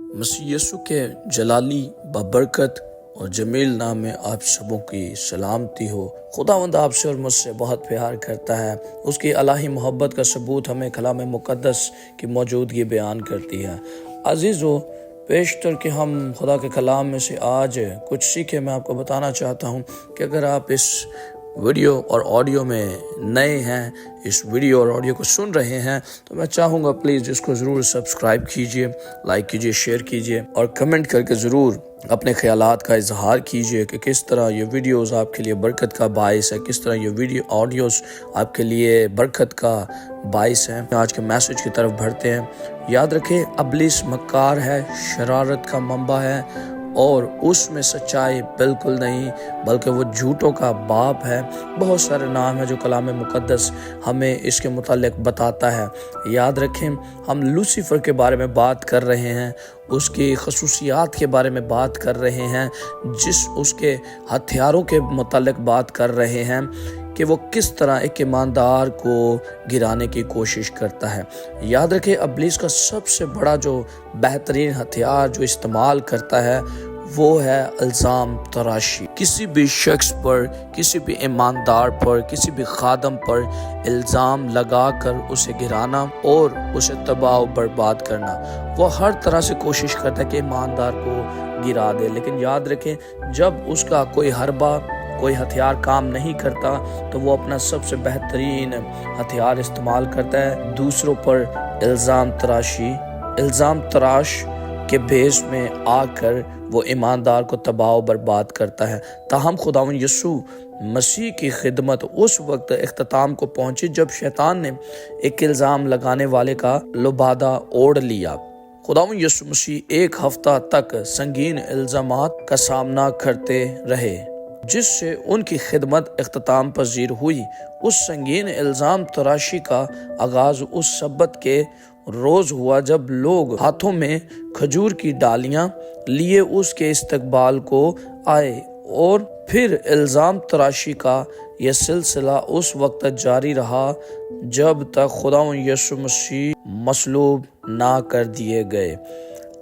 मसीह यीशु के जलाली बबरकत और जमील नाम में आप सबों की सलामती हो। खुदावंद आपसे और मुझसे बहुत प्यार करता है। उसकी इलाही मोहब्बत का सबूत हमें कलाम मुक़द्दस की मौजूदगी बयान करती है। अजीज़ों, पेशतर कि हम खुदा के कलाम में से आज कुछ सीखे, मैं आपको बताना चाहता हूँ कि अगर आप इस वीडियो और ऑडियो में नए हैं, इस वीडियो और ऑडियो को सुन रहे हैं, तो मैं चाहूँगा प्लीज़ इसको ज़रूर सब्सक्राइब कीजिए, लाइक कीजिए, शेयर कीजिए और कमेंट करके ज़रूर अपने ख्यालात का इजहार कीजिए कि किस तरह ये वीडियोस आपके लिए बरकत का बाइस है, किस तरह ये वीडियो ऑडियोस आपके लिए बरकत का बाइस है। आज के मैसेज की तरफ बढ़ते हैं। याद रखें, इब्लीस मक्कार है, शरारत का मंबा है और उसमें सच्चाई बिल्कुल नहीं, बल्कि वो झूठों का बाप है। बहुत सारे नाम हैं जो कलाम मुक़द्दस हमें इसके मुतालिक बताता है। याद रखें, हम लूसीफर के बारे में बात कर रहे हैं, उसकी खसूसियात के बारे में बात कर रहे हैं, उसके हथियारों के मुतालिक बात कर रहे हैं कि वो किस तरह एक ईमानदार को गिराने की कोशिश करता है। याद रखें, इब्लीस का सबसे बड़ा जो बेहतरीन हथियार जो इस्तेमाल करता है वो है इल्ज़ाम तराशी। किसी भी शख्स पर, किसी भी ईमानदार पर, किसी भी खादम पर इल्ज़ाम लगाकर उसे गिराना और उसे तबाह बर्बाद करना। वो हर तरह से कोशिश करता है कि ईमानदार को गिरा दे, लेकिन याद रखें, जब उसका कोई हरबा, कोई हथियार काम नहीं करता तो वो अपना सबसे बेहतरीन हथियार इस्तेमाल करता है, दूसरों पर इल्ज़ाम तराशी। इल्ज़ाम तराश के भेस में आकर वो ईमानदार को तबाह बर्बाद करता है। ताहम खुदावंद यीशु मसीह की खिदमत उस वक्त इख्तिताम को पहुंची जब शैतान ने एक इल्ज़ाम लगाने वाले का लुबादा ओढ़ लिया। खुदावंद यीशु मसीह एक हफ्ता तक संगीन इल्ज़ामात का सामना करते रहे, जिससे उनकी खिदमत इख्तिताम पजीर हुई। उस संगीन इल्ज़ाम तराशी का आगाज उस सब्बत के रोज हुआ जब लोग हाथों में खजूर की डालियां लिए उसके इस्तकबाल को आए, और फिर इल्ज़ाम तराशी का यह सिलसिला उस वक्त तक जारी रहा जब तक खुदावंद यीशु मसीह मसलूब ना कर दिए गए।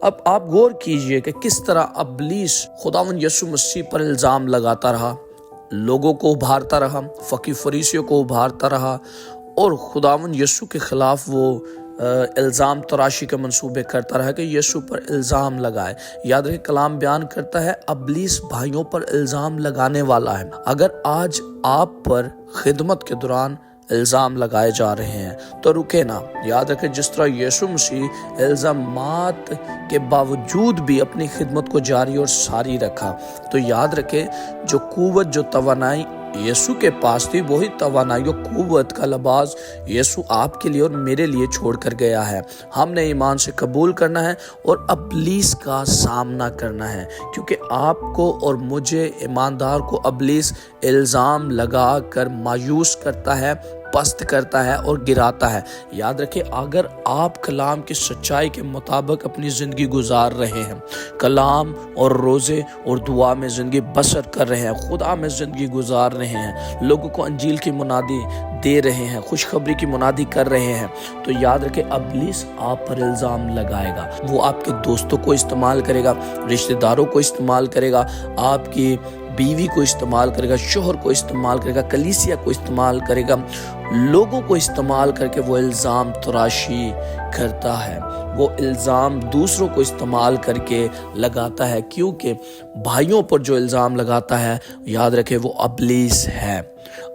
अब आप गौर कीजिए कि किस तरह इब्लीस खुदावंद यीशु मसीह पर इल्ज़ाम लगाता रहा, लोगों को उभारता रहा, फकीर फरीसियों को उभारता रहा और खुदावंद यीशु के खिलाफ वो इल्ज़ाम तराशी के मंसूबे करता रहा कि यीशु पर इल्ज़ाम लगाए। याद रखें, कलाम बयान करता है इब्लीस भाइयों पर इल्ज़ाम लगाने वाला है। अगर आज आप पर खिदमत के दौरान इल्ज़ाम लगाए जा रहे हैं तो रुके ना। याद रखें, जिस तरह यीशु मसीह इल्ज़ामात के बावजूद भी अपनी खिदमत को जारी और सारी रखा, तो याद रखें, जो कुव्वत, जो तवानाई यीशु के पास थी, वही तवानाई और कुव्वत का लिबास यीशु आपके लिए और मेरे लिए छोड़ कर गया है। हमने ईमान से कबूल करना है और इब्लीस का सामना करना है, क्योंकि आपको और मुझे, ईमानदार को, इब्लीस इल्ज़ाम लगा कर मायूस करता है, पस्त करता है और गिराता है। याद रखें, अगर आप कलाम की सच्चाई के मुताबिक अपनी ज़िंदगी गुजार रहे हैं, कलाम और रोज़े और दुआ में ज़िंदगी बसर कर रहे हैं, खुदा में ज़िंदगी गुजार रहे हैं, लोगों को अंजील की मुनादी दे रहे हैं, खुशखबरी की मुनादी कर रहे हैं, तो याद रखें, इब्लीस आप पर इल्ज़ाम लगाएगा। वो आपके दोस्तों को इस्तेमाल करेगा, रिश्तेदारों को इस्तेमाल करेगा, आपकी बीवी को इस्तेमाल करेगा, शोहर को इस्तेमाल करेगा, कलीसिया को इस्तेमाल करेगा, लोगों को इस्तेमाल करके वो इल्ज़ाम तराशी करता है। वो इल्ज़ाम दूसरों को इस्तेमाल करके लगाता है, क्योंकि भाइयों पर जो इल्ज़ाम लगाता है, याद रखें, वो इब्लीस है।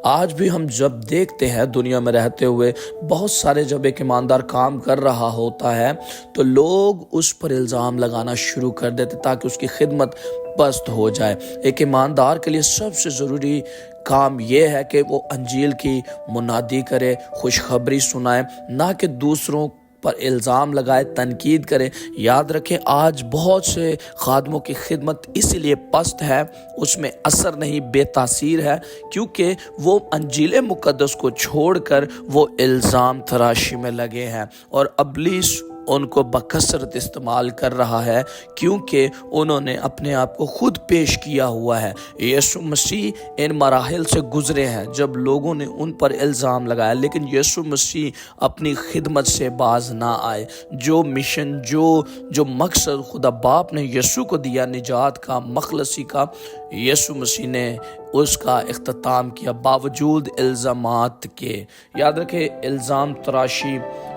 आज भी हम जब देखते हैं दुनिया में रहते हुए, बहुत सारे जब एक ईमानदार काम कर रहा होता है तो लोग उस पर इल्ज़ाम लगाना शुरू कर देते ताकि उसकी खिदमत पस्त हो जाए। एक ईमानदार के लिए सबसे ज़रूरी काम यह है कि वो अंजील की मुनादी करे, खुशखबरी सुनाए, ना कि दूसरों पर इल्ज़ाम लगाए, तनकीद करे। याद रखें, आज बहुत से खादमों की खिदमत इसीलिए पस्त है, उसमें असर नहीं, बेतासीर है, क्योंकि वो अंजील मुक़द्दस को छोड़कर वो इल्ज़ाम तराशी में लगे हैं और इब्लीस उनको बकसरत इस्तेमाल कर रहा है, क्योंकि उन्होंने अपने आप को खुद पेश किया हुआ है। यीशु मसीह इन मराहिल से गुजरे हैं जब लोगों ने उन पर इल्ज़ाम लगाया, लेकिन यीशु मसीह अपनी खिदमत से बाज ना आए। जो मिशन, जो मकसद खुदा बाप ने यीशु को दिया, निजात का, मखलसी का, यीशु मसीह ने उसका इख्तिताम किया बावजूद इल्ज़ामात के। याद रखें, इल्ज़ाम तराशी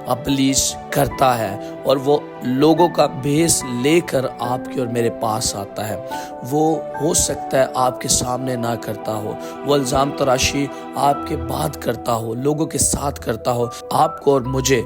इब्लीस करता है और वो लोगों का भेस लेकर आपके और मेरे पास आता है। वो हो सकता है आपके सामने ना करता हो, वो इल्ज़ाम तराशी आपके बाद करता हो, लोगों के साथ करता हो। आपको और मुझे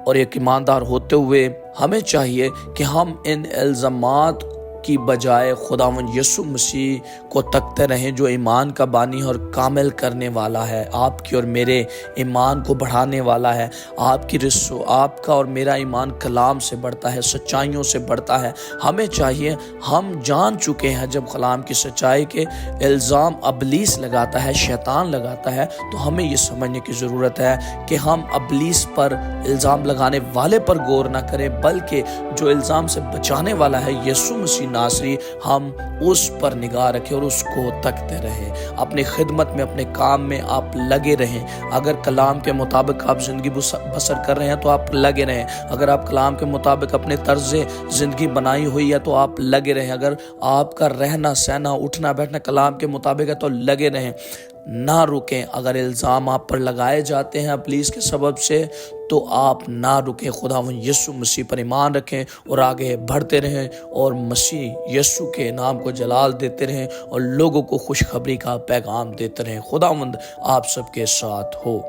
और एक ईमानदार होते हुए हमें चाहिए कि हम इन इल्ज़ामात की बजाय खुदावंद यीशु मसीह को तकते रहें, जो ईमान का बानी और कामिल करने वाला है, आपकी और मेरे ईमान को बढ़ाने वाला है। आपका और मेरा ईमान कलाम से बढ़ता है, सच्चाइयों से बढ़ता है। हमें चाहिए, हम जान चुके हैं जब कलाम की सच्चाई के इल्ज़ाम इब्लीस लगाता है, शैतान लगाता है, तो हमें ये समझने की ज़रूरत है कि हम इब्लीस पर इल्ज़ाम लगाने वाले पर गौर ना करें, बल्कि जो इल्ज़ाम से बचाने वाला है यीशु मसीह नासरी, हम उस पर निगाह रखें और उसको तकते रहें। अपनी खिदमत में, अपने काम में आप लगे रहें। अगर कलाम के मुताबिक आप ज़िंदगी बसर कर रहे हैं तो आप लगे रहें। अगर आप कलाम के मुताबिक अपने तर्ज़ ज़िंदगी बनाई हुई है तो आप लगे रहें। अगर आपका रहना सहना उठना बैठना कलाम के मुताबिक है तो लगे रहें, ना रुकें। अगर इल्ज़ाम आप पर लगाए जाते हैं इब्लीस के सबब से तो आप ना रुकें। खुदावंद यीशु मसीह पर ईमान रखें और आगे बढ़ते रहें और मसीह यीशु के नाम को जलाल देते रहें और लोगों को खुशखबरी का पैगाम देते रहें। खुदावंद आप सबके साथ हो।